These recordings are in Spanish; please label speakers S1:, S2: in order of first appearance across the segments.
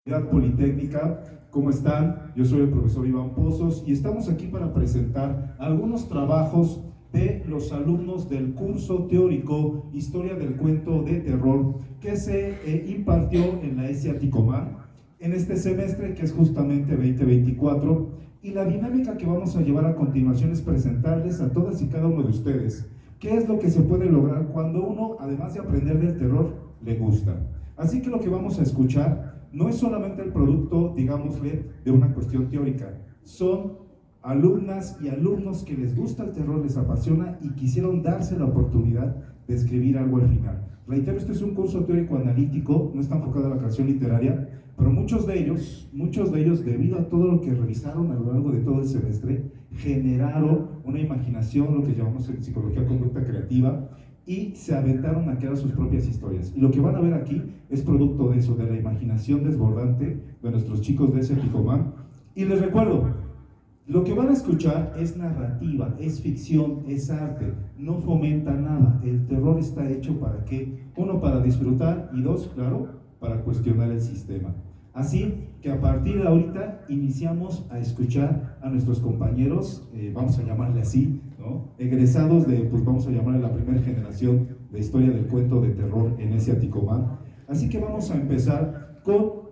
S1: Politécnica. ¿Cómo están? Yo soy el profesor Iván Pozos y estamos aquí para presentar algunos trabajos de los alumnos del curso teórico Historia del Cuento de Terror que se impartió en la ESI Aticomán en este semestre, que es justamente 2024, y la dinámica que vamos a llevar a continuación es presentarles a todas y cada uno de ustedes qué es lo que se puede lograr cuando uno, además de aprender del terror, le gusta. Así que lo que vamos a escuchar no es solamente el producto, digámosle, de una cuestión teórica. Son alumnas y alumnos que les gusta el terror, les apasiona y quisieron darse la oportunidad de escribir algo al final. Reitero, este es un curso teórico-analítico, no está enfocado a la creación literaria, pero muchos de ellos, debido a todo lo que revisaron a lo largo de todo el semestre, generaron una imaginación, lo que llamamos en psicología conducta creativa, y se aventaron a crear sus propias historias. Y lo que van a ver aquí es producto de eso, de la imaginación desbordante de nuestros chicos de ese Ticomán. Y les recuerdo, lo que van a escuchar es narrativa, es ficción, es arte, no fomenta nada. El terror está hecho para qué? Uno, para disfrutar, y dos, claro, para cuestionar el sistema. Así que a partir de ahorita iniciamos a escuchar a nuestros compañeros, vamos a llamarle así, ¿no? Egresados de, pues vamos a llamarle la primera generación de historia del cuento de terror en ese Aticomán. Así que vamos a empezar con,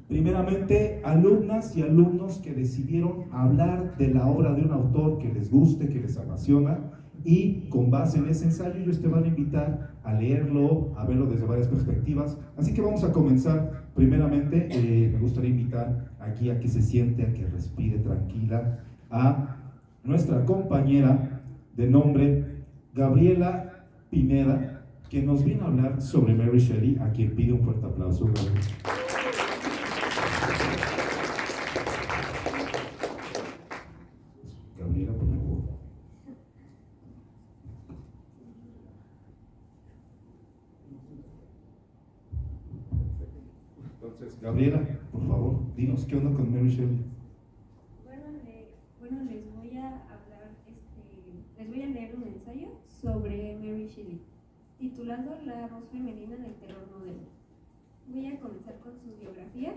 S1: primeramente, alumnas y alumnos que decidieron hablar de la obra de un autor que les guste, que les apasiona, y con base en ese ensayo ellos te van a invitar a leerlo, a verlo desde varias perspectivas. Así que vamos a comenzar. Primeramente, me gustaría invitar aquí a que se siente, a que respire tranquila, a nuestra compañera de nombre Gabriela Pineda, que nos viene a hablar sobre Mary Shelley, a quien pide un fuerte aplauso. Gabriela, por favor. Entonces, Gabriela, por favor, dinos qué onda con Mary Shelley.
S2: Bueno, les voy a leer un ensayo sobre Mary Shelley, titulado La voz femenina en el terror moderno. Voy a comenzar con su biografía.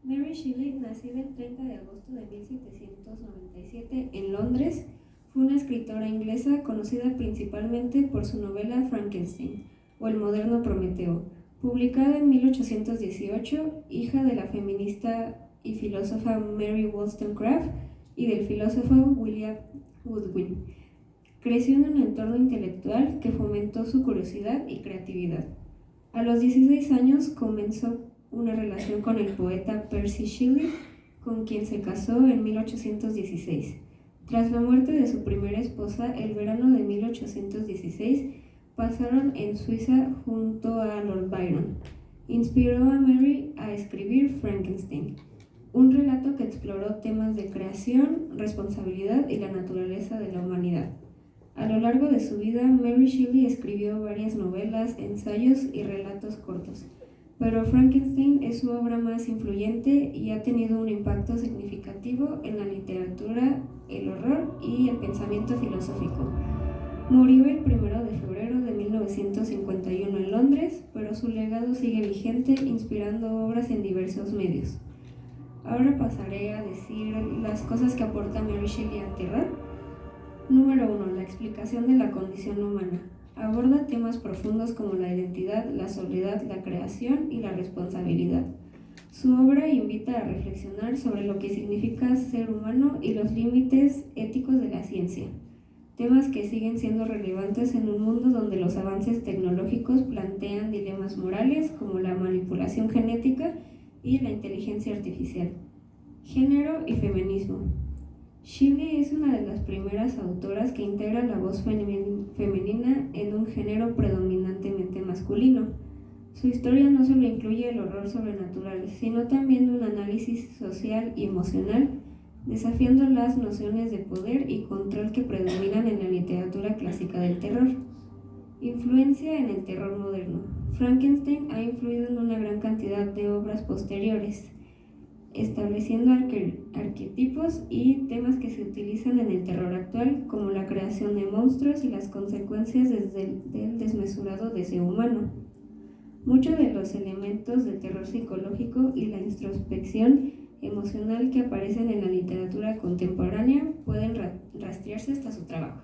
S2: Mary Shelley, nacida el 30 de agosto de 1797 en Londres, fue una escritora inglesa conocida principalmente por su novela Frankenstein, o El moderno Prometeo, publicada en 1818, hija de la feminista y filósofa Mary Wollstonecraft y del filósofo William Godwin. Creció en un entorno intelectual que fomentó su curiosidad y creatividad. A los 16 años comenzó una relación con el poeta Percy Shelley, con quien se casó en 1816. Tras la muerte de su primera esposa, el verano de 1816, pasaron en Suiza junto a Lord Byron. Inspiró a Mary a escribir Frankenstein, un relato que exploró temas de creación, responsabilidad y la naturaleza de la humanidad. A lo largo de su vida, Mary Shelley escribió varias novelas, ensayos y relatos cortos, pero Frankenstein es su obra más influyente y ha tenido un impacto significativo en la literatura, el horror y el pensamiento filosófico. Murió el 1 de febrero de 1951 en Londres, pero su legado sigue vigente, inspirando obras en diversos medios. Ahora pasaré a decir las cosas que aporta Mary Shelley al terror. Número 1. La explicación de la condición humana. Aborda temas profundos como la identidad, la soledad, la creación y la responsabilidad. Su obra invita a reflexionar sobre lo que significa ser humano y los límites éticos de la ciencia, temas que siguen siendo relevantes en un mundo donde los avances tecnológicos plantean dilemas morales como la manipulación genética y la inteligencia artificial. Género y feminismo. Shelley es una de las primeras autoras que integra la voz femenina en un género predominantemente masculino. Su historia no solo incluye el horror sobrenatural, sino también un análisis social y emocional, desafiando las nociones de poder y control que predominan en la literatura clásica del terror. Influencia en el terror moderno. Frankenstein ha influido en una gran cantidad de obras posteriores, estableciendo arquetipos y temas que se utilizan en el terror actual, como la creación de monstruos y las consecuencias del desmesurado deseo humano. Muchos de los elementos del terror psicológico y la introspección emocional que aparecen en la literatura contemporánea pueden rastrearse hasta su trabajo.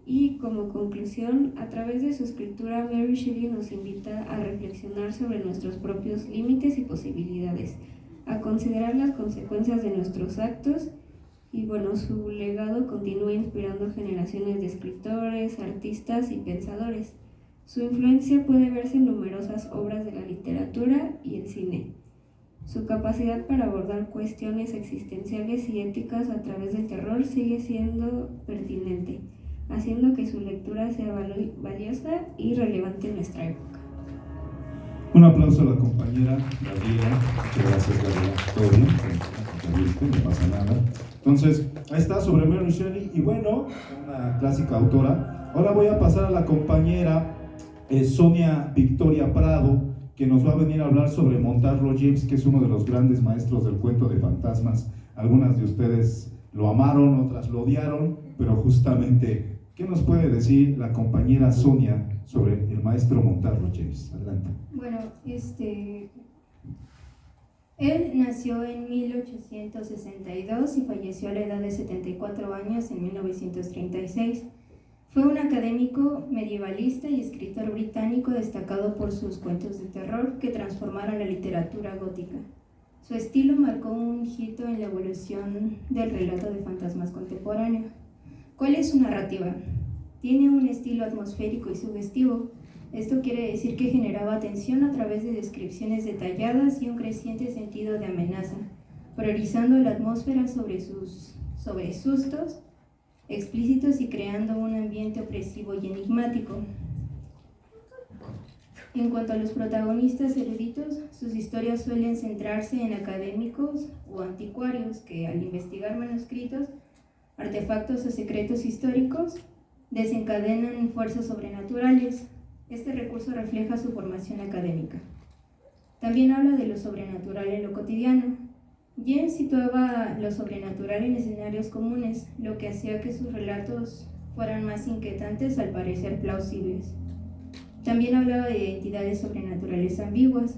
S2: Y como conclusión, a través de su escritura, Mary Shelley nos invita a reflexionar sobre nuestros propios límites y posibilidades, a considerar las consecuencias de nuestros actos y su legado continúa inspirando generaciones de escritores, artistas y pensadores. Su influencia puede verse en numerosas obras de la literatura y el cine. Su capacidad para abordar cuestiones existenciales y éticas a través del terror sigue siendo pertinente, haciendo que su lectura sea valiosa y relevante en nuestra época.
S1: Un aplauso a la compañera Gabriela. Muchas gracias, Gabriela. ¿Todo bien? No pasa nada. Entonces, ahí está sobre Mary Shelley y una clásica autora. Ahora voy a pasar a la compañera Sonia Victoria Prado, que nos va a venir a hablar sobre Montarlo James, que es uno de los grandes maestros del cuento de fantasmas. Algunas de ustedes lo amaron, otras lo odiaron, pero justamente, ¿qué nos puede decir la compañera Sonia sobre el maestro Montarlo James? Adelante.
S3: Bueno, él nació en 1862 y falleció a la edad de 74 años en 1936. Fue un académico medievalista y escritor británico destacado por sus cuentos de terror que transformaron la literatura gótica. Su estilo marcó un hito en la evolución del relato de fantasmas contemporáneo. ¿Cuál es su narrativa? Tiene un estilo atmosférico y sugestivo. Esto quiere decir que generaba tensión a través de descripciones detalladas y un creciente sentido de amenaza, priorizando la atmósfera sobre sustos explícitos y creando un ambiente opresivo y enigmático. En cuanto a los protagonistas eruditos, sus historias suelen centrarse en académicos o anticuarios que, al investigar manuscritos, artefactos o secretos históricos, desencadenan fuerzas sobrenaturales. Este recurso refleja su formación académica. También habla de lo sobrenatural en lo cotidiano. James situaba lo sobrenatural en escenarios comunes, lo que hacía que sus relatos fueran más inquietantes al parecer plausibles. También hablaba de entidades sobrenaturales ambiguas.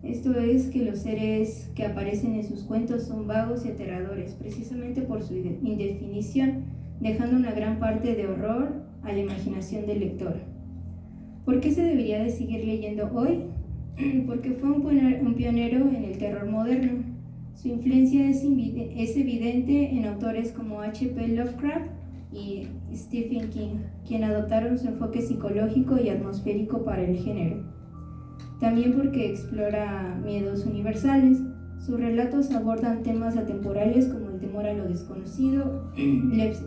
S3: Esto es que los seres que aparecen en sus cuentos son vagos y aterradores, precisamente por su indefinición, dejando una gran parte de horror a la imaginación del lector. ¿Por qué se debería de seguir leyendo hoy? Porque fue un pionero en el terror moderno. Su influencia es evidente en autores como H.P. Lovecraft y Stephen King, quien adoptaron su enfoque psicológico y atmosférico para el género. También porque explora miedos universales. Sus relatos abordan temas atemporales como el temor a lo desconocido,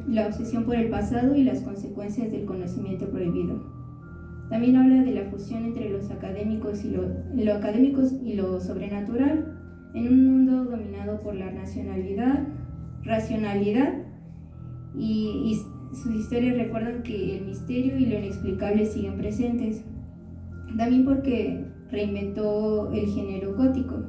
S3: la obsesión por el pasado y las consecuencias del conocimiento prohibido. También habla de la fusión entre los académicos y lo sobrenatural en un mundo dominado por la racionalidad y sus historias recuerdan que el misterio y lo inexplicable siguen presentes. También porque reinventó el género gótico.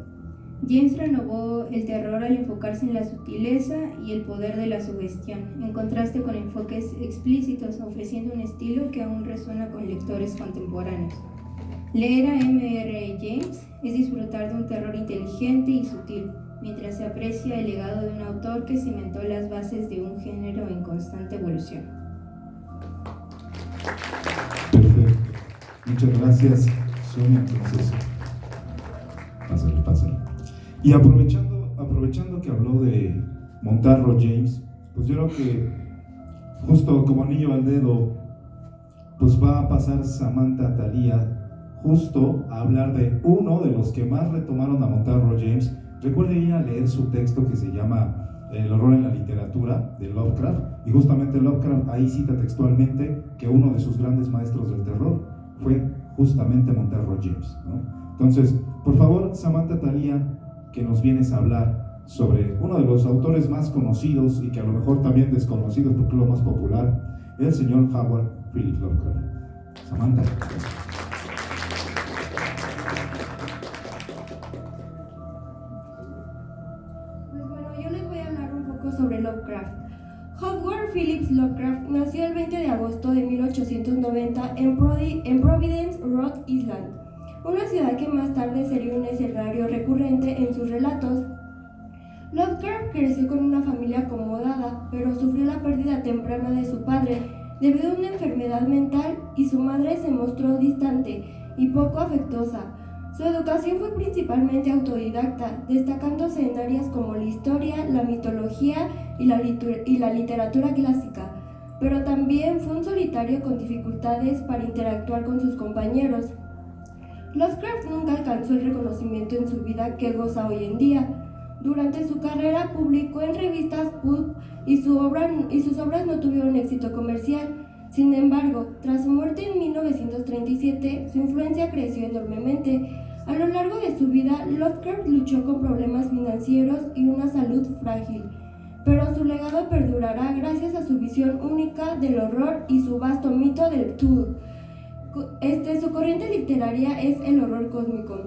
S3: James renovó el terror al enfocarse en la sutileza y el poder de la sugestión, en contraste con enfoques explícitos, ofreciendo un estilo que aún resuena con lectores contemporáneos. Leer a M.R. James es disfrutar de un terror inteligente y sutil, mientras se aprecia el legado de un autor que cimentó las bases de un género en constante evolución.
S1: Perfecto. Muchas gracias, Sonia. Entonces, pásale. Y aprovechando que habló de Montarlo James, pues yo creo que justo como anillo al dedo, pues va a pasar Samantha Thalia justo a hablar de uno de los que más retomaron a Montarlo James. Recuerden ir a leer su texto que se llama El horror en la literatura, de Lovecraft, y justamente Lovecraft ahí cita textualmente que uno de sus grandes maestros del terror fue justamente Montarlo James, ¿no? Entonces, por favor, Samantha Thalia, que nos vienes a hablar sobre uno de los autores más conocidos y que a lo mejor también desconocidos porque es lo más popular, el señor Howard Philip Lovecraft. Samantha.
S3: Pues bueno, yo les voy a hablar un poco sobre Lovecraft.
S4: Howard Phillips Lovecraft nació el 20 de agosto de 1890 en Providence, Rhode Island, una ciudad que más tarde sería un escenario recurrente en sus relatos. Lovecraft creció con una familia acomodada, pero sufrió la pérdida temprana de su padre debido a una enfermedad mental y su madre se mostró distante y poco afectuosa. Su educación fue principalmente autodidacta, destacándose en áreas como la historia, la mitología y la literatura clásica, pero también fue un solitario con dificultades para interactuar con sus compañeros. Lovecraft nunca alcanzó el reconocimiento en su vida que goza hoy en día. Durante su carrera publicó en revistas pulp y sus obras no tuvieron éxito comercial. Sin embargo, tras su muerte en 1937, su influencia creció enormemente. A lo largo de su vida, Lovecraft luchó con problemas financieros y una salud frágil, pero su legado perdurará gracias a su visión única del horror y su vasto mito del Cthulhu. Su corriente literaria es el horror cósmico.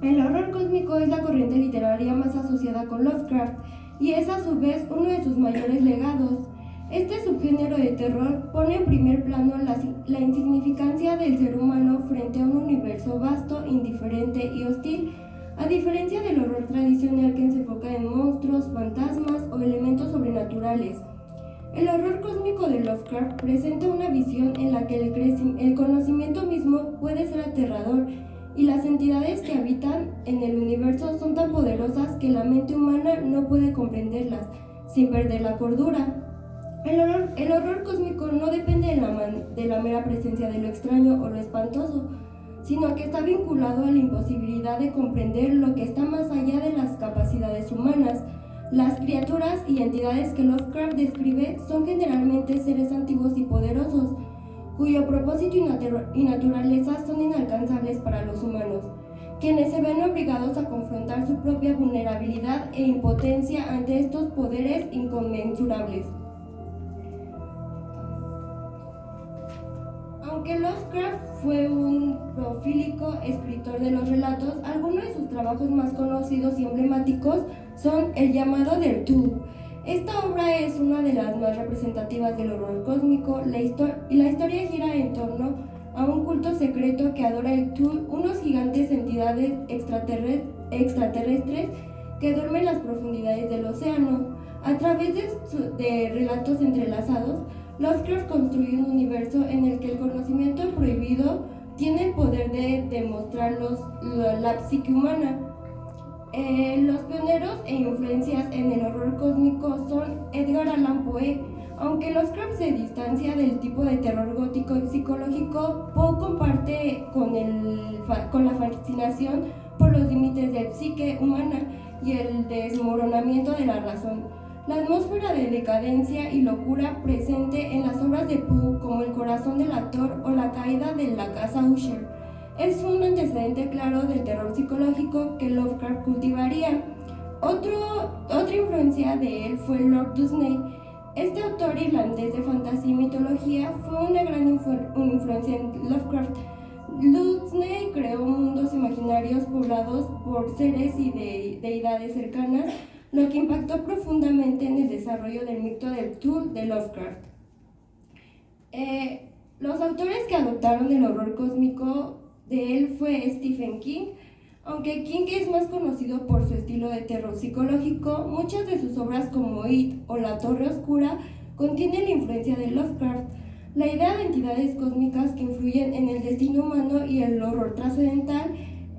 S4: El horror cósmico es la corriente literaria más asociada con Lovecraft y es a su vez uno de sus mayores legados. Este subgénero de terror pone en primer plano la insignificancia del ser humano frente a un universo vasto, indiferente y hostil, a diferencia del horror tradicional que se enfoca en monstruos, fantasmas o elementos sobrenaturales. El horror cósmico de Lovecraft presenta una visión en la que el conocimiento mismo puede ser aterrador y las entidades que habitan en el universo son tan poderosas que la mente humana no puede comprenderlas, sin perder la cordura. El horror cósmico no depende de la mera presencia de lo extraño o lo espantoso, sino que está vinculado a la imposibilidad de comprender lo que está más allá de las capacidades humanas. Las criaturas y entidades que Lovecraft describe son generalmente seres antiguos y poderosos, cuyo propósito y naturaleza son inalcanzables para los humanos, quienes se ven obligados a confrontar su propia vulnerabilidad e impotencia ante estos poderes inconmensurables. Aunque Lovecraft fue un prolífico escritor de los relatos, algunos de sus trabajos más conocidos y emblemáticos son El llamado del Cthulhu. Esta obra es una de las más representativas del horror cósmico, y la historia gira en torno a un culto secreto que adora el Cthulhu, unos gigantes entidades extraterrestres que duermen en las profundidades del océano. A través de relatos entrelazados, Lovecraft construye un universo en el que el conocimiento prohibido tiene el poder de demostrar la psique humana. Los pioneros e influencias en el horror cósmico son Edgar Allan Poe. Aunque Lovecraft se distancia del tipo de terror gótico y psicológico, Poe comparte con la fascinación por los límites de la psique humana y el desmoronamiento de la razón. La atmósfera de decadencia y locura presente en las obras de Poe, como El corazón del actor o La caída de la casa Usher, es un antecedente claro del terror psicológico que Lovecraft cultivaría. Otra influencia de él fue Lord Dusney. Este autor irlandés de fantasía y mitología fue una gran influencia en Lovecraft. Dusney creó mundos imaginarios poblados por seres y deidades cercanas, lo que impactó profundamente en el desarrollo del mito del Cthulhu de Lovecraft. Los autores que adoptaron el horror cósmico de él fue Stephen King. Aunque King es más conocido por su estilo de terror psicológico, muchas de sus obras como It o La Torre Oscura contienen la influencia de Lovecraft. La idea de entidades cósmicas que influyen en el destino humano y el horror trascendental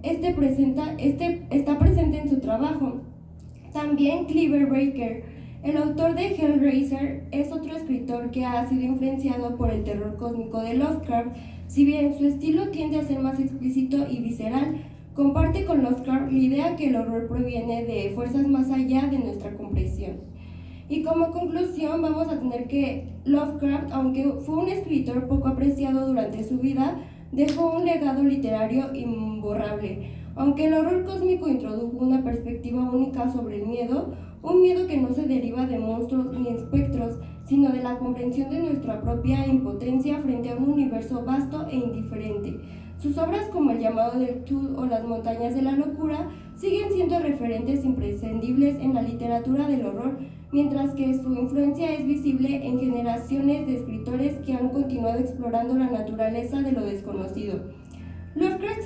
S4: está presente en su trabajo. También Clive Barker, el autor de Hellraiser, es otro escritor que ha sido influenciado por el terror cósmico de Lovecraft. Si bien su estilo tiende a ser más explícito y visceral, comparte con Lovecraft la idea que el horror proviene de fuerzas más allá de nuestra comprensión. Y como conclusión vamos a tener que Lovecraft, aunque fue un escritor poco apreciado durante su vida, dejó un legado literario imborrable. Aunque el horror cósmico introdujo una perspectiva única sobre el miedo, un miedo que no se deriva de monstruos ni espectros, sino de la comprensión de nuestra propia impotencia frente a un universo vasto e indiferente. Sus obras como El llamado del Cthulhu o Las montañas de la locura siguen siendo referentes imprescindibles en la literatura del horror, mientras que su influencia es visible en generaciones de escritores que han continuado explorando la naturaleza de lo desconocido. Lovecraft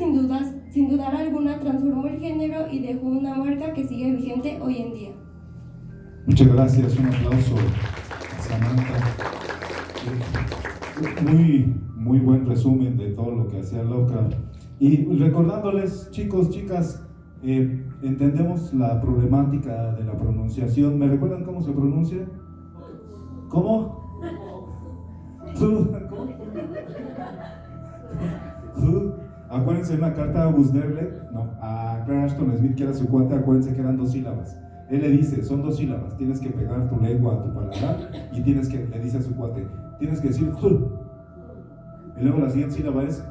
S4: sin dudar alguna transformó el género y dejó una marca que sigue vigente hoy en día.
S1: Muchas gracias, un aplauso a Samantha. Muy buen resumen de todo lo que hacía Lovecraft. Y recordándoles, chicos, chicas, entendemos la problemática de la pronunciación. ¿Me recuerdan cómo se pronuncia? ¿Cómo? Acuérdense de una carta a August Derleth, a Clara Ashton Smith, que era su cuate. Acuérdense que eran 2 sílabas. Él le dice, son 2 sílabas, tienes que pegar tu lengua a tu paladar y le dice a su cuate, tienes que decir y luego la siguiente sílaba es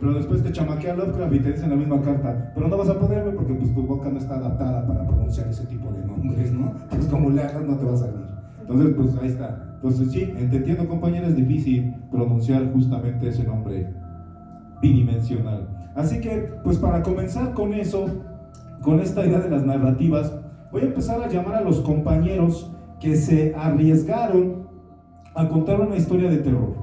S1: pero después te chamaquea Lovecraft y te dice en la misma carta, pero no vas a poderme porque pues tu boca no está adaptada para pronunciar ese tipo de nombres, ¿no? Pues como le hagas no te va a salir. Entonces pues ahí está. Entonces sí, te entiendo, compañera, es difícil pronunciar justamente ese nombre bidimensional. Así que pues para comenzar con eso, con esta idea de las narrativas, voy a empezar a llamar a los compañeros que se arriesgaron a contar una historia de terror.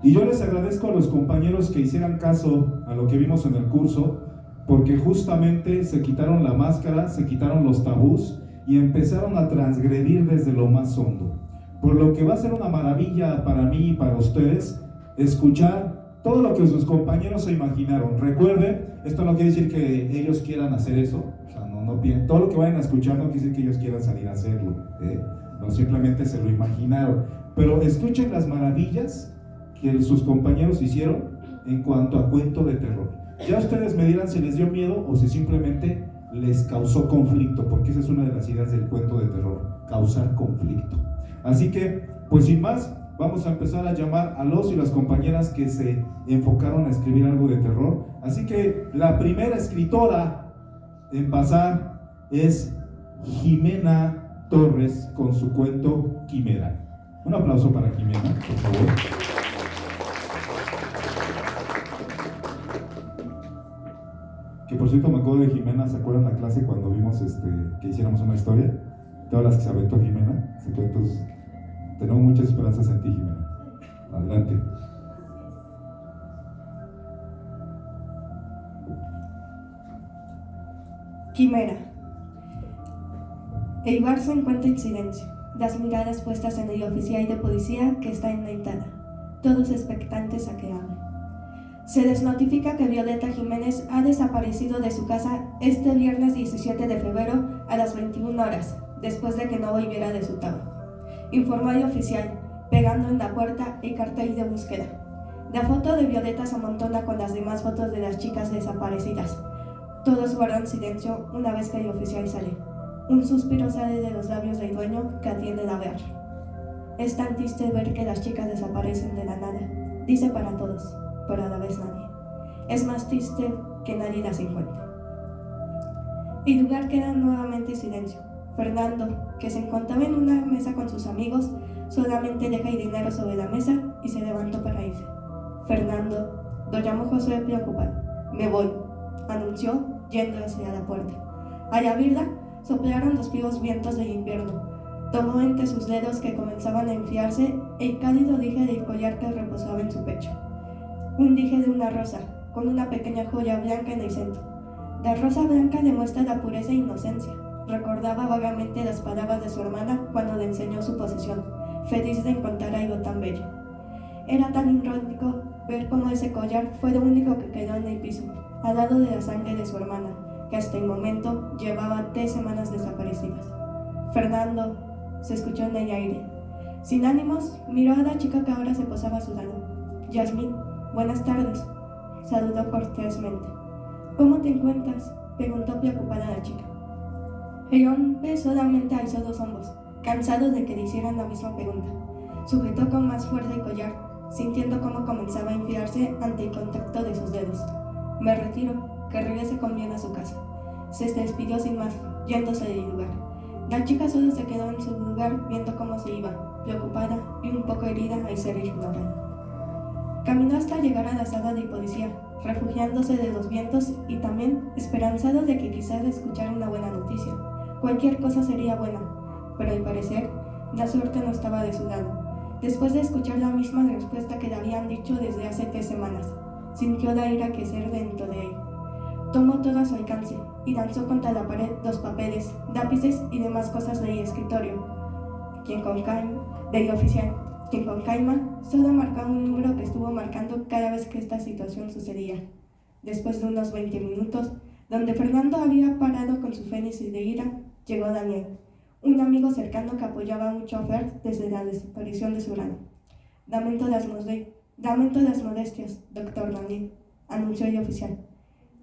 S1: Y yo les agradezco a los compañeros que hicieran caso a lo que vimos en el curso, porque justamente se quitaron la máscara, se quitaron los tabús y empezaron a transgredir desde lo más hondo. Por lo que va a ser una maravilla para mí y para ustedes escuchar todo lo que sus compañeros se imaginaron. Recuerden, esto no quiere decir que ellos quieran hacer eso, o sea, no piensen, todo lo que vayan a escuchar no quiere decir que ellos quieran salir a hacerlo, no, simplemente se lo imaginaron, pero escuchen las maravillas que sus compañeros hicieron en cuanto a cuento de terror. Ya ustedes me dirán si les dio miedo o si simplemente les causó conflicto, porque esa es una de las ideas del cuento de terror, causar conflicto. Así que, pues sin más, vamos a empezar a llamar a los y las compañeras que se enfocaron a escribir algo de terror. Así que la primera escritora en pasar es Jimena Torres con su cuento Quimera. Un aplauso para Jimena, por favor. Que por cierto me acuerdo de Jimena, ¿se acuerdan la clase cuando vimos que hiciéramos una historia? Todas las que se aventó Jimena, secretos. Tenemos muchas esperanzas en ti, Jimena. Adelante.
S5: Quimera. El bar se encuentra en silencio, las miradas puestas en el oficial de policía que está en la entrada, todos expectantes a que hable. Se les notifica que Violeta Jiménez ha desaparecido de su casa este viernes 17 de febrero a las 21 horas, después de que no volviera de su trabajo. Informó el oficial, pegando en la puerta el cartel de búsqueda. La foto de Violeta se amontona con las demás fotos de las chicas desaparecidas. Todos guardan silencio una vez que el oficial sale. Un suspiro sale de los labios del dueño que atiende la ver. Es tan triste ver que las chicas desaparecen de la nada, dice para todos, pero a la vez nadie. Es más triste que nadie las encuentre. El lugar queda nuevamente en silencio. Fernando, que se encontraba en una mesa con sus amigos, solamente deja el dinero sobre la mesa y se levantó para irse. Fernando, lo llamó José preocupado. Me voy, anunció, yendo hacia la puerta. A la abrirla, soplaron los fríos vientos del invierno. Tomó entre sus dedos que comenzaban a enfriarse el cálido dije del collar que reposaba en su pecho. Un dije de una rosa, con una pequeña joya blanca en el centro. La rosa blanca demuestra la pureza e inocencia. Recordaba vagamente las palabras de su hermana cuando le enseñó su posesión, feliz de encontrar algo tan bello. Era tan irónico ver cómo ese collar fue lo único que quedó en el piso, al lado de la sangre de su hermana, que hasta el momento llevaba 3 semanas desaparecidas. Fernando, se escuchó en el aire. Sin ánimos, miró a la chica que ahora se posaba a su lado. Yasmín, buenas tardes, saludó cortésmente. ¿Cómo te encuentras?, preguntó preocupada la chica. El hombre solamente alzó los hombros, cansado de que le hicieran la misma pregunta. Sujetó con más fuerza el collar, sintiendo cómo comenzaba a enfriarse ante el contacto de sus dedos. Me retiro, que regrese con bien a su casa. Se despidió sin más, yéndose del lugar. La chica solo se quedó en su lugar viendo cómo se iba, preocupada y un poco herida al ser ignorada. Caminó hasta llegar a la sala de policía, refugiándose de los vientos y también esperanzado de que quizás escuchara una buena noticia, Cualquier cosa sería buena, pero al parecer, la suerte no estaba de su lado. Después de escuchar la misma respuesta que le habían dicho desde hace 3 semanas, sintió la ira crecer dentro de él. Tomó todo a su alcance y lanzó contra la pared 2 papeles, lápices y demás cosas del escritorio. Quien con calma solo marcaba un número que estuvo marcando cada vez que esta situación sucedía. Después de unos 20 minutos, donde Fernando había parado con su fénix de ira, llegó Daniel, un amigo cercano que apoyaba a un chofer desde la desaparición de su grano. Lamento las molestias, doctor Daniel, anunció el oficial.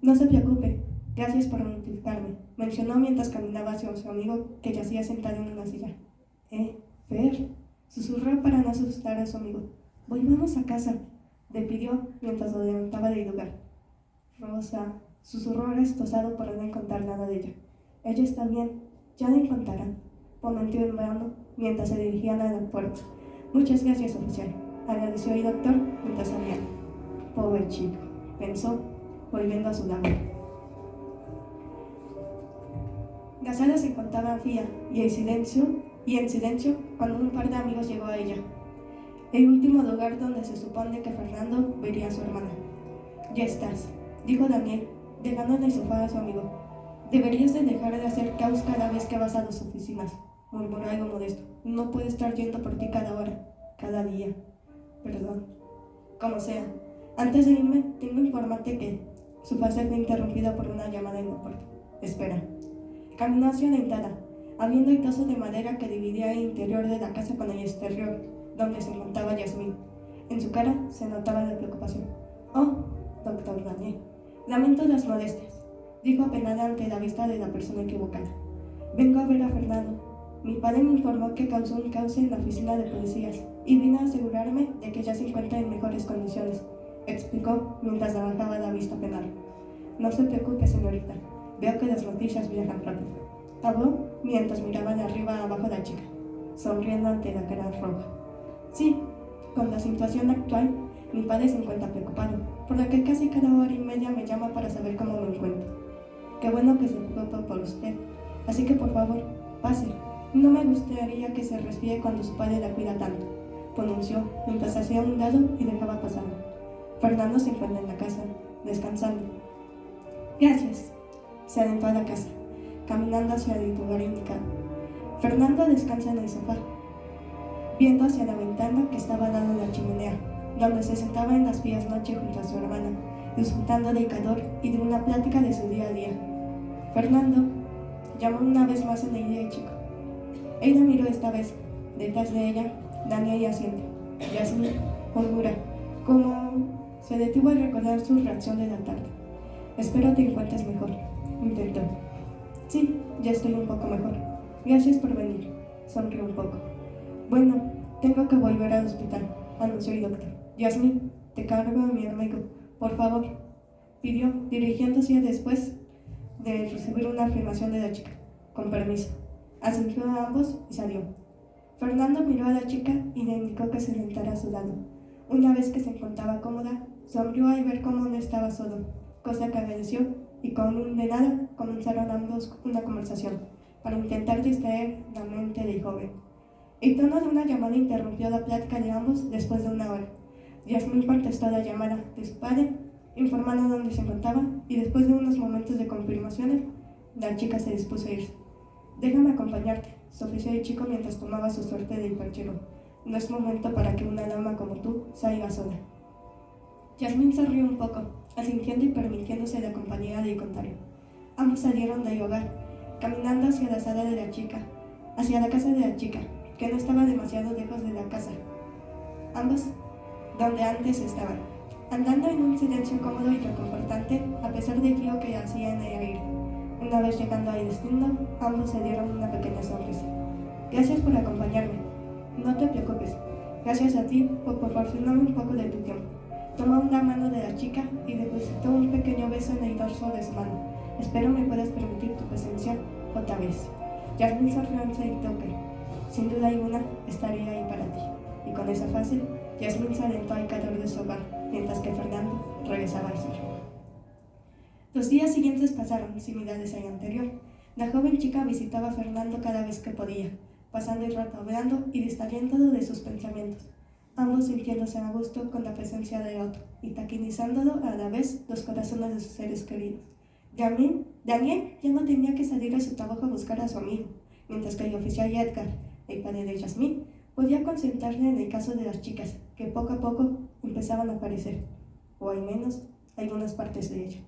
S5: No se preocupe, gracias por notificarme, mencionó mientras caminaba hacia su amigo que yacía sentado en una silla. Fer, susurró para no asustar a su amigo. Volvamos a casa, le pidió mientras lo levantaba del lugar. Rosa, susurró restosado por no encontrar nada de ella. Ella está bien, ya la encontrarán, prometió en vano mientras se dirigían a la puerta. Muchas gracias, oficial, agradeció el doctor mientras salía. Pobre chico, pensó, volviendo a su labor. La sala se encontraba fría y en silencio cuando un par de amigos llegó a ella. El último lugar donde se supone que Fernando vería a su hermana. Ya estás, dijo Daniel, dejando en el sofá a su amigo. Deberías de dejar de hacer caos cada vez que vas a las oficinas, murmuró algo modesto. No puedo estar yendo por ti cada hora, cada día. Perdón. Como sea, antes de irme, tengo que informarte que su frase fue interrumpida por una llamada en la puerta. Espera. Caminó hacia la entrada, abriendo el trozo de madera que dividía el interior de la casa con el exterior, donde se encontraba Yasmín. En su cara se notaba de preocupación. Oh, doctor Daniel, lamento las molestias, dijo apenada ante la vista de la persona equivocada. Vengo a ver a Fernando. Mi padre me informó que causó un cauce en la oficina de policías y vino a asegurarme de que ya se encuentra en mejores condiciones, explicó mientras bajaba la vista penal. No se preocupe, señorita. Veo que las noticias viajan rápido. Habló mientras miraba de arriba a abajo a la chica, sonriendo ante la cara roja. Sí, con la situación actual, mi padre se encuentra preocupado, por lo que casi cada hora y media me llama para saber cómo me encuentro. Qué bueno que se preocupa por usted, así que por favor, pase. No me gustaría que se resfríe cuando su padre la cuida tanto, pronunció mientras hacía un lado y dejaba pasar. Fernando se encuentra en la casa, descansando. Gracias. Se adentró a la casa, caminando hacia el lugar indicado. Fernando descansa en el sofá, viendo hacia la ventana que estaba al lado de la chimenea, donde se sentaba en las frías noches junto a su hermana, disfrutando del calor y de una plática de su día a día. Fernando llamó una vez más en el día chico. Ella miró esta vez, detrás de ella, Daniel y asiente. Yasmín murmura, como se detuvo al recordar su reacción de la tarde. Espero te encuentres mejor, intentó. Sí, ya estoy un poco mejor. Gracias por venir, sonrió un poco. Bueno, tengo que volver al hospital, anunció el doctor. Yasmín, te cargo a mi amigo, por favor, pidió, dirigiéndose después de recibir una afirmación de la chica. Con permiso. Asintió a ambos y salió. Fernando miró a la chica y le indicó que se sentara a su lado. Una vez que se encontraba cómoda, sonrió al ver cómo no estaba solo, cosa que agradeció, y con un de nada comenzaron ambos una conversación para intentar distraer la mente del joven. El tono de una llamada interrumpió la plática de ambos después de una hora. Yasmín contestó la llamada de su padre, informando dónde se encontraba, y después de unos momentos de confirmaciones, la chica se dispuso a irse. Déjame acompañarte, se ofreció el chico mientras tomaba su suerte de perchero. No es momento para que una dama como tú salga sola. Yasmín se rió un poco, asintiendo y permitiéndose la compañía del contrario. Ambos salieron del hogar, caminando hacia la sala de la chica, hacia la casa de la chica, que no estaba demasiado lejos de la casa. Ambos donde antes estaban, andando en un silencio cómodo y reconfortante, a pesar del frío que hacía en el aire. Una vez llegando al destino, ambos se dieron una pequeña sonrisa. Gracias por acompañarme. No te preocupes. Gracias a ti por proporcionarme un poco de tu tiempo. Tomó una mano de la chica y depositó un pequeño beso en el dorso de su mano. Espero me puedas permitir tu presencia otra vez. Yasmín sonrió en el toque. Sin duda alguna, estaría ahí para ti. Y con esa frase, Yasmín se alentó al calor de su hogar, mientras que Fernando regresaba al suyo. Los días siguientes pasaron similares al anterior. La joven chica visitaba a Fernando cada vez que podía, pasando el rato hablando y distrayéndolo de sus pensamientos, ambos sintiéndose a gusto con la presencia de otro y tranquilizándolo a la vez los corazones de sus seres queridos. Daniel ya no tenía que salir a su trabajo a buscar a su amigo, mientras que el oficial Edgar, el padre de Jasmine, podía concentrarse en el caso de las chicas, que poco a poco empezaban a aparecer, o al menos algunas partes de ella.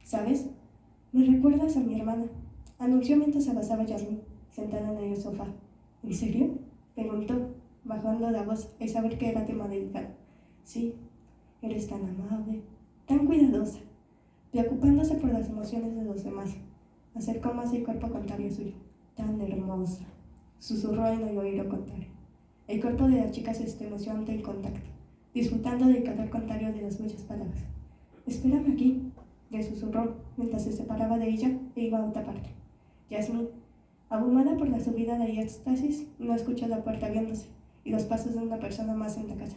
S5: ¿Sabes? Me recuerdas a mi hermana, anunció mientras abrazaba a Jasmine, sentada en el sofá. ¿En serio?, preguntó, bajando la voz al saber que era tema delicado. Sí, eres tan amable, tan cuidadosa, preocupándose por las emociones de los demás. Acercó más el cuerpo contrario suyo. Tan hermosa, susurró en el oído contrario. El cuerpo de la chica se estremeció ante el contacto, disfrutando del calor contrario de las bellas palabras. Espérame aquí, le susurró mientras se separaba de ella e iba a otra parte. Jasmine, abrumada por la subida del éxtasis, no escuchó la puerta abriéndose y los pasos de una persona más en la casa.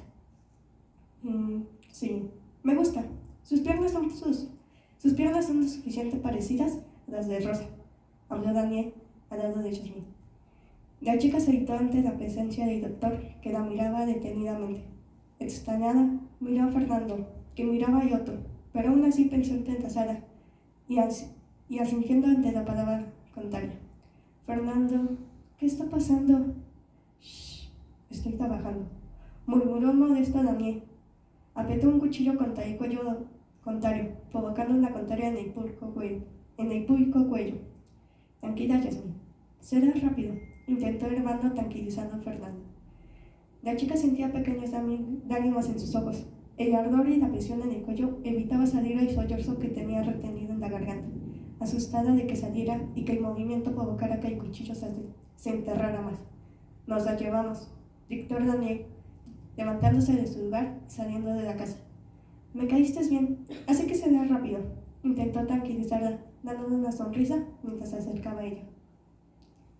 S5: Sí, me gusta. Sus piernas son lo suficiente parecidas a las de Rosa, habló Daniel al lado de Jasmine. La chica se irritó ante la presencia del doctor, que la miraba detenidamente. Extrañada, miró a Fernando, que miraba al otro, pero aún así pensó entrelazada y asintiendo ante la palabra contraria. Fernando, ¿qué está pasando? Shh, estoy trabajando, murmuró modesto Daniel. Apretó un cuchillo contra el cuello contrario, provocando una contraria en el pulco cuello. Tranquila, Jasmine. Será rápido, intentó Hermano tranquilizando a Fernando. La chica sentía pequeños lágrimas en sus ojos. El ardor y la presión en el cuello evitaba salir el sollozo que tenía retenido en la garganta, asustada de que saliera y que el movimiento provocara que el cuchillo se enterrara más. Nos la llevamos, dictó Daniel, levantándose de su lugar y saliendo de la casa. Me caíste bien, así que será rápido, intentó tranquilizarla, dándole una sonrisa mientras se acercaba a ella.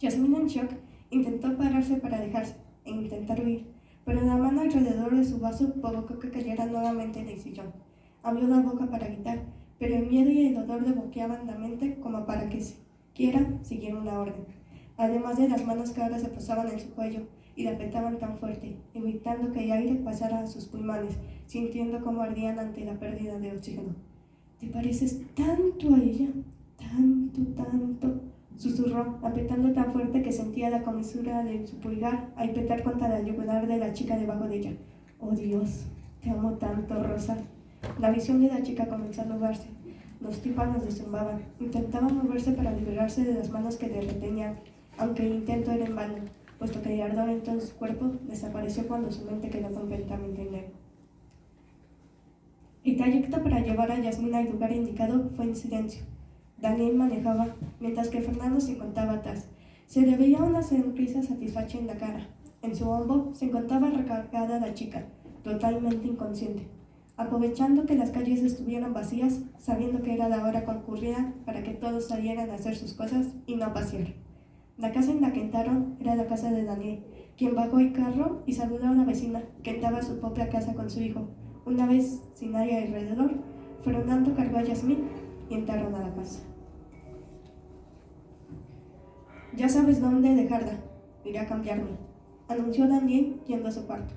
S5: Jasmine, en shock, intentó pararse para alejarse e intentar huir, pero la mano alrededor de su vaso provocó que cayera nuevamente en el sillón. Abrió la boca para gritar, pero el miedo y el dolor le bloqueaban la mente como para que siquiera siguiera una orden, además de las manos que ahora se posaban en su cuello y la apretaban tan fuerte, evitando que el aire pasara a sus pulmones, sintiendo cómo ardían ante la pérdida de oxígeno. ¿Te pareces tanto a ella? Tanto, susurró, apretando tan fuerte que sentía la comisura de su pulgar al petar contra la yugular de la chica debajo de ella. Oh Dios, te amo tanto, Rosa. La visión de la chica comenzó a nublarse. Los tímpanos le zumbaban. Intentaba moverse para liberarse de las manos que le retenían, aunque el intento era en vano, puesto que el ardor en todo su cuerpo desapareció cuando su mente quedó completamente en negro. El trayecto para llevar a Jasmine al lugar indicado fue en silencio. Daniel manejaba, mientras que Fernando se encontraba atrás. Se le veía una sonrisa satisfecha en la cara. En su hombro se encontraba recargada la chica, totalmente inconsciente. Aprovechando que las calles estuvieran vacías, sabiendo que era la hora concurrida para que todos salieran a hacer sus cosas y no a pasear. La casa en la que entraron era la casa de Daniel, quien bajó el carro y saludó a una vecina que entraba a su propia casa con su hijo. Una vez sin nadie alrededor, Fernando cargó a Jasmine y entraron a la casa. Ya sabes dónde dejarla, iré a cambiarme, anunció Daniel yendo a su cuarto.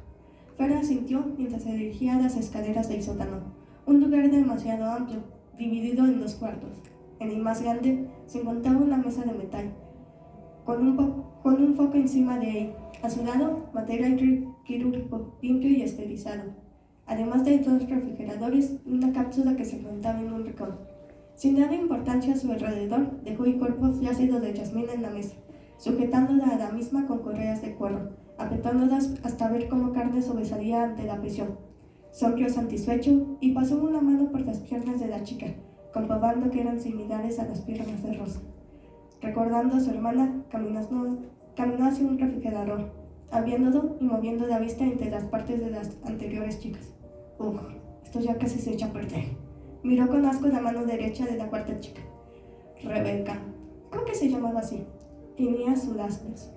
S5: Fer asintió mientras se dirigía a las escaleras del sótano, un lugar demasiado amplio, dividido en 2 cuartos. En el más grande se encontraba una mesa de metal, con un foco encima de él. A su lado, material quirúrgico limpio y esterilizado, además de 2 refrigeradores y una cápsula que se encontraba en un rincón. Sin dar importancia a su alrededor, dejó el cuerpo flácido de Jasmine en la mesa, sujetándola a la misma con correas de cuero, apretándolas hasta ver cómo carne sobresalía ante la presión. Sonrió satisfecho y pasó una mano por las piernas de la chica, comprobando que eran similares a las piernas de Rosa. Recordando a su hermana, caminó hacia un refrigerador, abriéndolo y moviendo la vista entre las partes de las anteriores chicas. Esto ya casi se echa a perder. Miró con asco la mano derecha de la cuarta chica. Rebeca, ¿cómo que se llamaba así? Tenía sus lascas.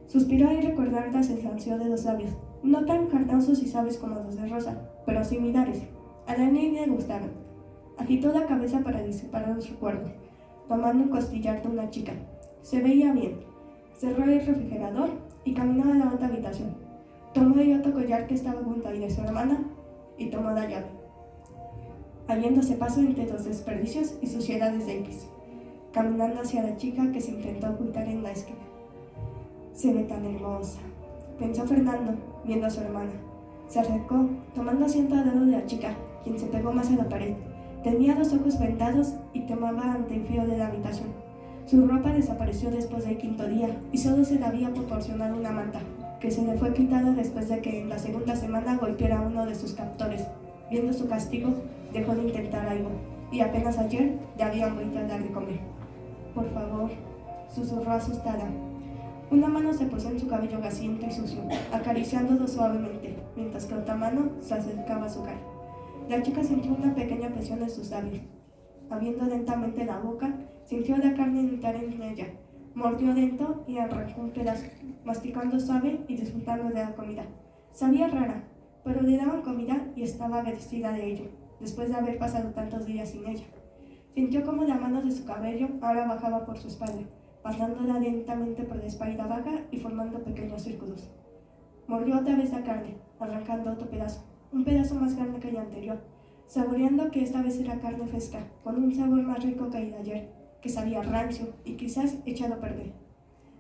S5: Suspiró al recordar la sensación de los labios, no tan carnosos y suaves como los de Rosa, pero similares. A la niña le gustaron. Agitó la cabeza para disipar los recuerdos. tomando un costillar de una chica. Se veía bien. Cerró el refrigerador y caminó a la otra habitación. Tomó el otro collar que estaba junto al de su hermana y tomó la llave, abriéndose paso entre los desperdicios y suciedades de X, caminando hacia la chica que se intentó ocultar en la esquina. Se ve tan hermosa, pensó Fernando, viendo a su hermana. Se acercó, tomando asiento al lado de la chica, quien se pegó más a la pared. Tenía los ojos vendados y temaba ante el frío de la habitación. Su ropa desapareció después del quinto día y solo se le había proporcionado una manta, que se le fue quitada después de que en la segunda semana golpeara a uno de sus captores. Viendo su castigo, dejó de intentar algo, y apenas ayer le habían vuelto a dar de comer. Por favor, susurró asustada. Una mano se posó en su cabello grasiento y sucio, acariciándolo suavemente, mientras que otra mano se acercaba a su cara. La chica sintió una pequeña presión en sus labios. Abriendo lentamente la boca, sintió la carne entrar en ella. Mordió lento y arrancó un pedazo, masticando suave y disfrutando de la comida. Sabía rara, pero le daban comida y estaba agradecida de ello, después de haber pasado tantos días sin ella. Sintió como la mano de su cabello ahora bajaba por su espalda, pasándola lentamente por la espalda baja y formando pequeños círculos. Mordió otra vez la carne, arrancando otro pedazo, un pedazo más grande que el anterior, saboreando que esta vez era carne fresca, con un sabor más rico que el de ayer, que sabía rancio y quizás echado a perder.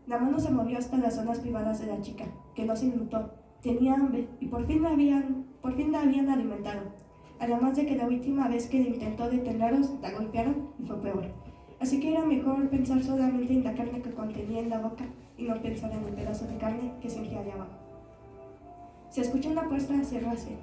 S5: La mano se movió hasta las zonas privadas de la chica, que no se inmutó. Tenía hambre y por fin la habían alimentado. Además de que la última vez que intentó detenerlos, la golpearon y fue peor. Así que era mejor pensar solamente en la carne que contenía en la boca y no pensar en el pedazo de carne que sentía allá abajo. Se escuchó una puerta cerrarse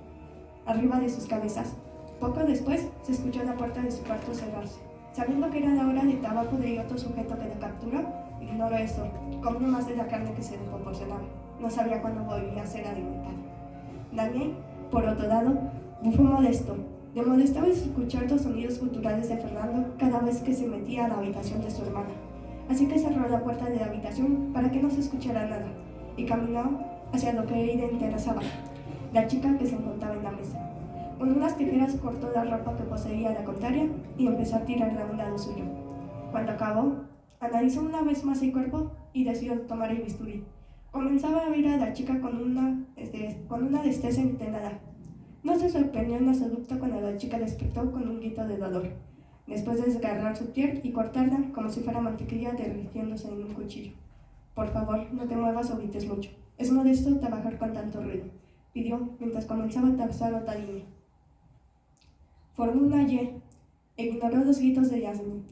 S5: arriba de sus cabezas. Poco después se escuchó la puerta de su cuarto cerrarse. Sabiendo que era la hora de trabajo de otro sujeto que la capturó, ignoró eso, comió más de la carne que se le proporcionaba. No sabía cuándo volvía a ser alimentado. Daniel, por otro lado, fue molesto. Le molestaba escuchar los sonidos culturales de Fernando cada vez que se metía a la habitación de su hermana. Así que cerró la puerta de la habitación para que no se escuchara nada y caminó hacia lo que le interesaba, la chica que se encontraba en la mesa. Con unas tijeras cortó la ropa que poseía la contraria y empezó a tirarla a un lado suyo. Cuando acabó, analizó una vez más el cuerpo y decidió tomar el bisturí. Comenzaba a ver a la chica con una destreza entrenada. No se sorprendió en absoluto cuando la chica despertó con un grito de dolor, después de desgarrar su piel y cortarla como si fuera mantequilla derritiéndose en un cuchillo. Por favor, no te muevas o grites mucho. Es molesto trabajar con tanto ruido, pidió mientras comenzaba a trazar otra línea. Formó una Y e ignoró los gritos de Yasmin,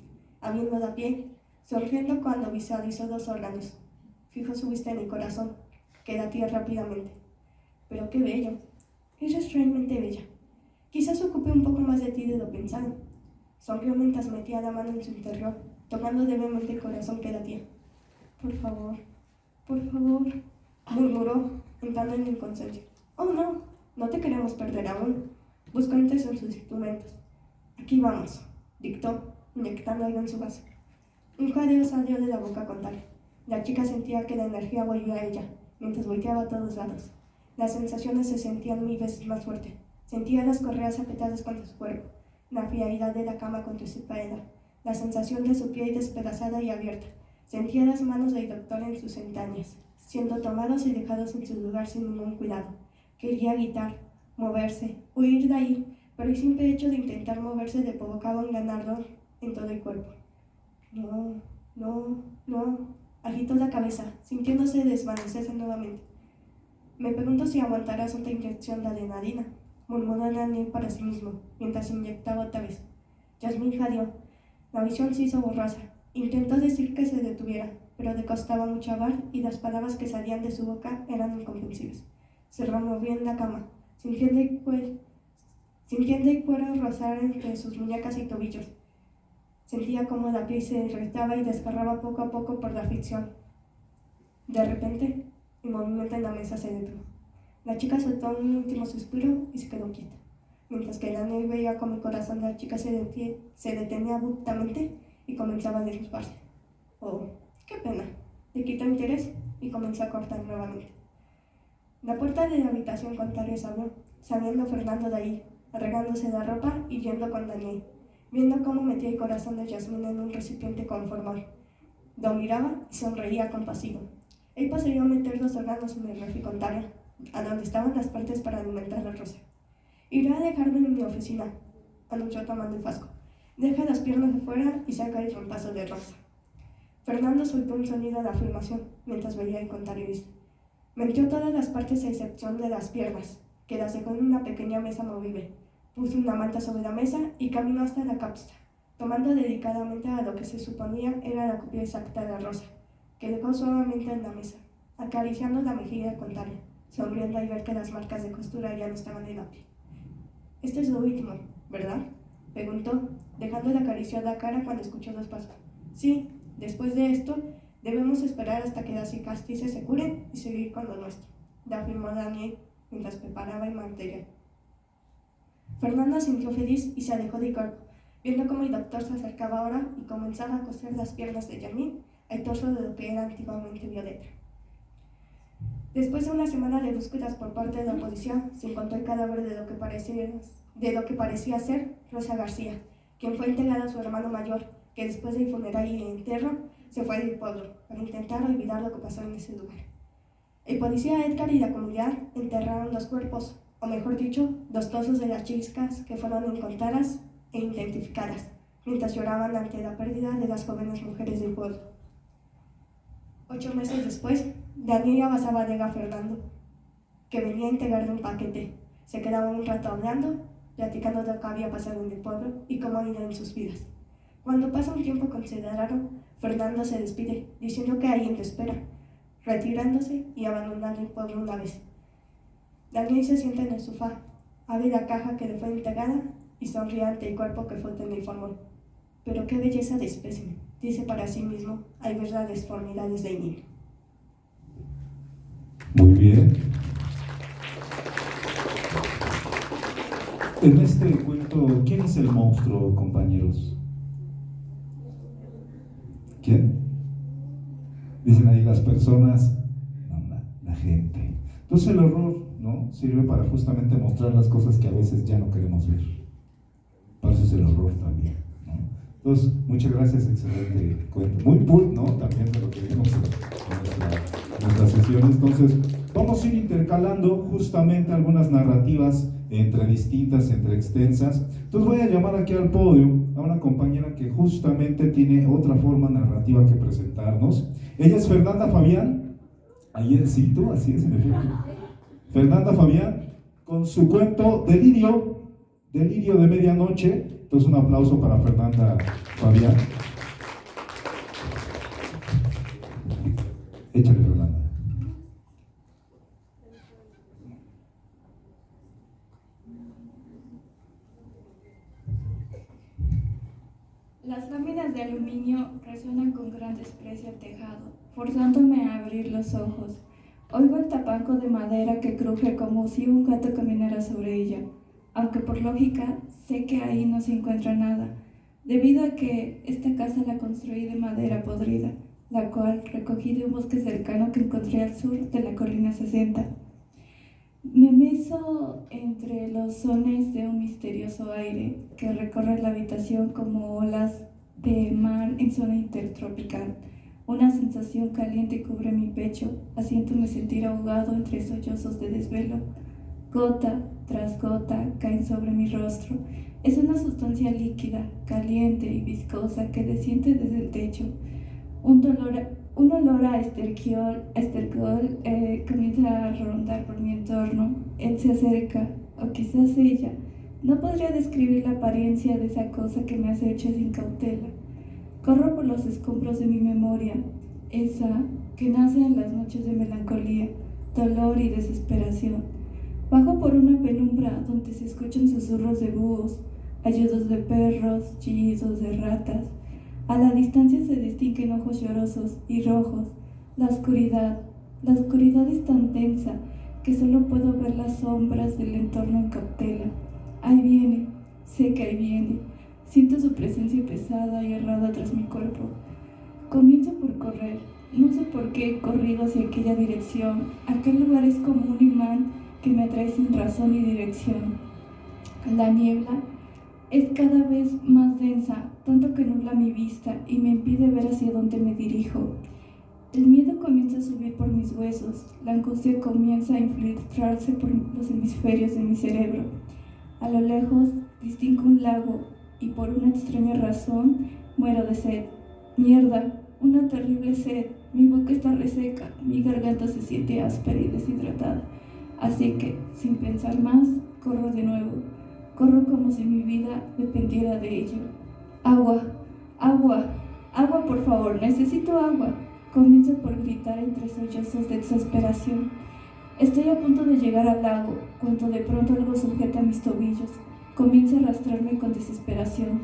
S5: abriendo la piel, sonriendo cuando visualizó los órganos. Fijó su vista en el corazón, que latía rápidamente. Pero qué bello. Eres realmente bella. Quizás ocupe un poco más de ti de lo pensado. Sonrió mientras metía la mano en su interior, tocando levemente el corazón que latía. Por favor, murmuró, entrando en inconsciencia. Oh no, no te queremos perder aún. Buscó entre sus instrumentos. Aquí vamos, dictó, inyectando algo en su vaso. Un jadeo salió de la boca con tal. La chica sentía que la energía volvía a ella, mientras volteaba a todos lados. Las sensaciones se sentían 1000 veces más fuertes. Sentía las correas apretadas contra su cuerpo, la frialdad de la cama contra su espalda, la sensación de su piel despedazada y abierta. Sentía las manos del doctor en sus entrañas, siendo tomados y dejados en su lugar sin ningún cuidado. Quería gritar, moverse, huir de ahí, pero el simple hecho de intentar moverse le provocaba un gran ardor en todo el cuerpo. No, agitó la cabeza, sintiéndose desvanecerse nuevamente. Me pregunto si aguantarás otra inyección de adrenalina, murmuró Daniel para sí mismo, mientras se inyectaba otra vez. Yasmin jadeó. La visión se hizo borrosa. Intentó decir que se detuviera, pero le costaba mucho hablar y las palabras que salían de su boca eran incomprensibles. Se removió en la cama, sintiendo el cuero rozar entre sus muñecas y tobillos. Sentía como la piel se irritaba y desgarraba poco a poco por la fricción. De repente, el movimiento en la mesa se detuvo. La chica soltó un último suspiro y se quedó quieta, mientras que Daniel veía como el corazón de la chica se detenía abruptamente y comenzaba a derrumbarse. Oh, qué pena. Le quitó interés y comenzó a cortar nuevamente. La puerta de la habitación contraria se abrió, saliendo Fernando de ahí, arreglándose la ropa y yendo con Daniel. viendo cómo metía el corazón de Yasmín en un recipiente conformal. Lo miraba y sonreía compasivo. Él procedió a meter los órganos en el refri con Tania, a donde estaban las partes para alimentar la Rosa. Iré a dejarme en mi oficina, anunció tomando el frasco. Deja las piernas afuera y saca el trompazo de Rosa. Fernando soltó un sonido de afirmación mientras veía el contario. Metió todas las partes a excepción de las piernas, que las dejó en una pequeña mesa movible. Puso una manta sobre la mesa y caminó hasta la cápsula, tomando delicadamente a lo que se suponía era la copia exacta de la Rosa, que dejó suavemente en la mesa, acariciando la mejilla con Tania, sonriendo al ver que las marcas de costura ya no estaban en la piel. Este es lo último, ¿verdad?, preguntó, dejando de acariciar la cara cuando escuchó los pasos. Sí, después de esto, debemos esperar hasta que las cicatrices se curen y seguir con lo nuestro, le afirmó Daniel mientras preparaba el material. Fernando sintió feliz y se alejó del cuerpo, viendo cómo el doctor se acercaba ahora y comenzaba a coser las piernas de Yasmín al torso de lo que era antiguamente Violeta. Después de una semana de búsquedas por parte de la policía, se encontró el cadáver de lo que parecía ser Rosa García, quien fue entregada a su hermano mayor, que después del funeral y el entierro se fue del pueblo para intentar olvidar lo que pasó en ese lugar. El policía Edgar y la comunidad enterraron los cuerpos, o mejor dicho, los trozos de las chicas que fueron encontradas e identificadas, mientras lloraban ante la pérdida de las jóvenes mujeres del pueblo. 8 meses después, Daniela pasaba a Fernando, que venía a entregarle un paquete. Se quedaba un rato hablando, platicando de lo que había pasado en el pueblo y cómo iban en sus vidas. Cuando pasa un tiempo considerado, Fernando se despide, diciendo que alguien te espera, retirándose y abandonando el pueblo una vez. Daniel se sienta en el sofá, abre la caja que le fue entregada y sonríe ante el cuerpo que flota en el formol. Pero qué belleza de espécimen, dice para sí mismo, al ver las deformidades del niño.
S1: Muy bien. En este cuento, ¿quién es el monstruo, compañeros? ¿Quién? Dicen ahí las personas, no, la gente. Entonces el horror, ¿no?, sirve para justamente mostrar las cosas que a veces ya no queremos ver. Para eso es el horror también, ¿no? Entonces, muchas gracias, excelente cuento. Muy pulp, ¿no?, también de lo que vimos en nuestra sesión. Entonces, vamos a ir intercalando justamente algunas narrativas entre distintas, entre extensas. Entonces voy a llamar aquí al podio a una compañera que justamente tiene otra forma narrativa que presentarnos. Ella es Fernanda Fabián. Ahí es, sí, tú, así es, Fernanda Fabián, con su cuento Delirio de Medianoche. Entonces un aplauso para Fernanda Fabián. Échale, Fernanda.
S6: Las láminas de aluminio resuenan con gran desprecio al tejado, forzándome a abrir los ojos. Oigo el tapanco de madera que cruje como si un gato caminara sobre ella, aunque por lógica sé que ahí no se encuentra nada, debido a que esta casa la construí de madera podrida, la cual recogí de un bosque cercano que encontré al sur de la colina 60. Me meso entre los sones de un misterioso aire que recorre la habitación como olas de mar en zona intertropical. Una sensación caliente cubre mi pecho, haciéndome sentir ahogado entre sollozos de desvelo. Gota tras gota caen sobre mi rostro. Es una sustancia líquida, caliente y viscosa que desciende desde el techo. Un olor a estercol comienza a rondar por mi entorno. Él se acerca, o quizás ella. No podría describir la apariencia de esa cosa que me acecha sin cautela. Corro por los escombros de mi memoria, esa que nace en las noches de melancolía, dolor y desesperación. Bajo por una penumbra donde se escuchan susurros de búhos, aullidos de perros, chillidos de ratas. A la distancia se distinguen ojos llorosos y rojos. La oscuridad es tan densa que solo puedo ver las sombras del entorno en cautela. Ahí viene, sé que ahí viene. Siento su presencia pesada y errada tras mi cuerpo. Comienzo por correr. No sé por qué he corrido hacia aquella dirección. Aquel lugar es como un imán que me atrae sin razón y dirección. La niebla Es cada vez más densa, tanto que nubla mi vista y me impide ver hacia dónde me dirijo. El miedo comienza a subir por mis huesos, la angustia comienza a infiltrarse por los hemisferios de mi cerebro. A lo lejos distingo un lago y por una extraña razón muero de sed. Mierda, una terrible sed. Mi boca está reseca, mi garganta se siente áspera y deshidratada. Así que, sin pensar más, corro de nuevo. Corro como si mi vida dependiera de ello. Agua, agua, agua, por favor, necesito agua. Comienzo por gritar entre sollozos de exasperación. Estoy a punto de llegar al lago, cuando de pronto algo sujeta mis tobillos. Comienzo a arrastrarme con desesperación.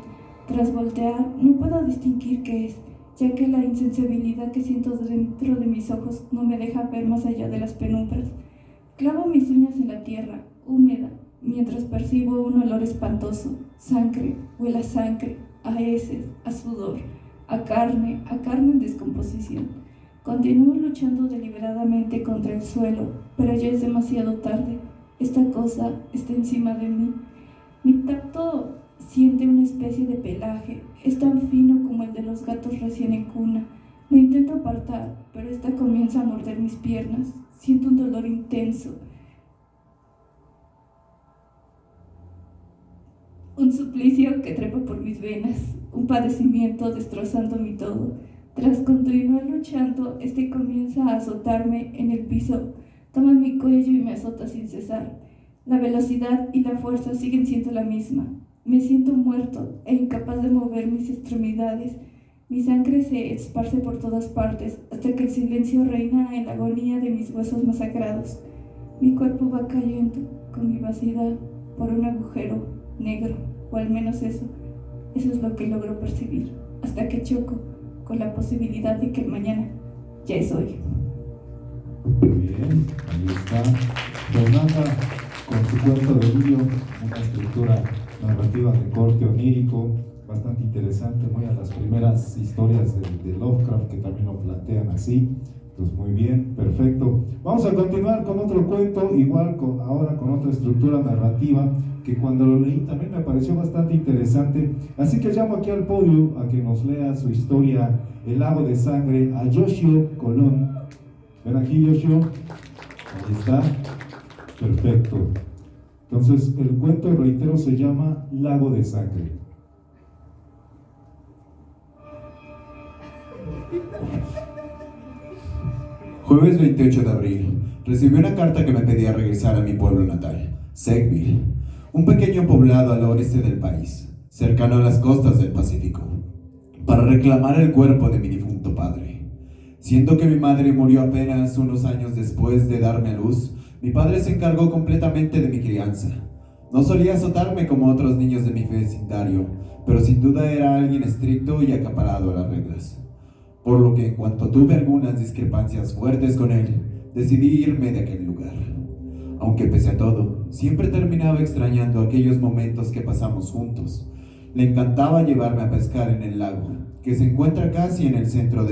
S6: Tras voltear, no puedo distinguir qué es, ya que la insensibilidad que siento dentro de mis ojos no me deja ver más allá de las penumbras. Clavo mis uñas en la tierra, húmeda, mientras percibo un olor espantoso. Sangre, huele a sangre, a heces, a sudor, a carne en descomposición. Continúo luchando deliberadamente contra el suelo, pero ya es demasiado tarde. Esta cosa está encima de mí. Mi tacto siente una especie de pelaje, es tan fino como el de los gatos recién en cuna. Lo intento apartar, pero esta comienza a morder mis piernas. Siento un dolor intenso. Un suplicio que trepa por mis venas, un padecimiento destrozando mi todo. Tras continuar luchando, este comienza a azotarme en el piso, toma mi cuello y me azota sin cesar. La velocidad y la fuerza siguen siendo la misma. Me siento muerto e incapaz de mover mis extremidades. Mi sangre se esparce por todas partes hasta que el silencio reina en la agonía de mis huesos masacrados. Mi cuerpo va cayendo con vivacidad por un agujero negro, o al menos eso es lo que logro percibir, hasta que choco con la posibilidad de que el mañana ya es hoy.
S1: Bien, ahí está Fernanda con su cuento de Lirio, una estructura narrativa de corte onírico, bastante interesante, muy a las primeras historias de Lovecraft que también lo plantean así. Entonces, muy bien, perfecto. Vamos a continuar con otro cuento, igual ahora con otra estructura narrativa que cuando lo leí también me pareció bastante interesante. Así que llamo aquí al podio a que nos lea su historia El lago de sangre a Yoshio Colón. Ven aquí, Yoshio. Ahí está. Perfecto. Entonces, el cuento, reitero, se llama Lago de sangre.
S7: Jueves 28 de abril. Recibí una carta que me pedía regresar a mi pueblo natal, Sackville, un pequeño poblado al oeste del país, cercano a las costas del Pacífico, para reclamar el cuerpo de mi difunto padre. Siendo que mi madre murió apenas unos años después de darme a luz, mi padre se encargó completamente de mi crianza. No solía azotarme como otros niños de mi vecindario, pero sin duda era alguien estricto y acaparado a las reglas. Por lo que en cuanto tuve algunas discrepancias fuertes con él, decidí irme de aquel lugar. Aunque pese a todo, siempre terminaba extrañando aquellos momentos que pasamos juntos. Le encantaba llevarme a pescar en el lago, que se encuentra casi en el centro del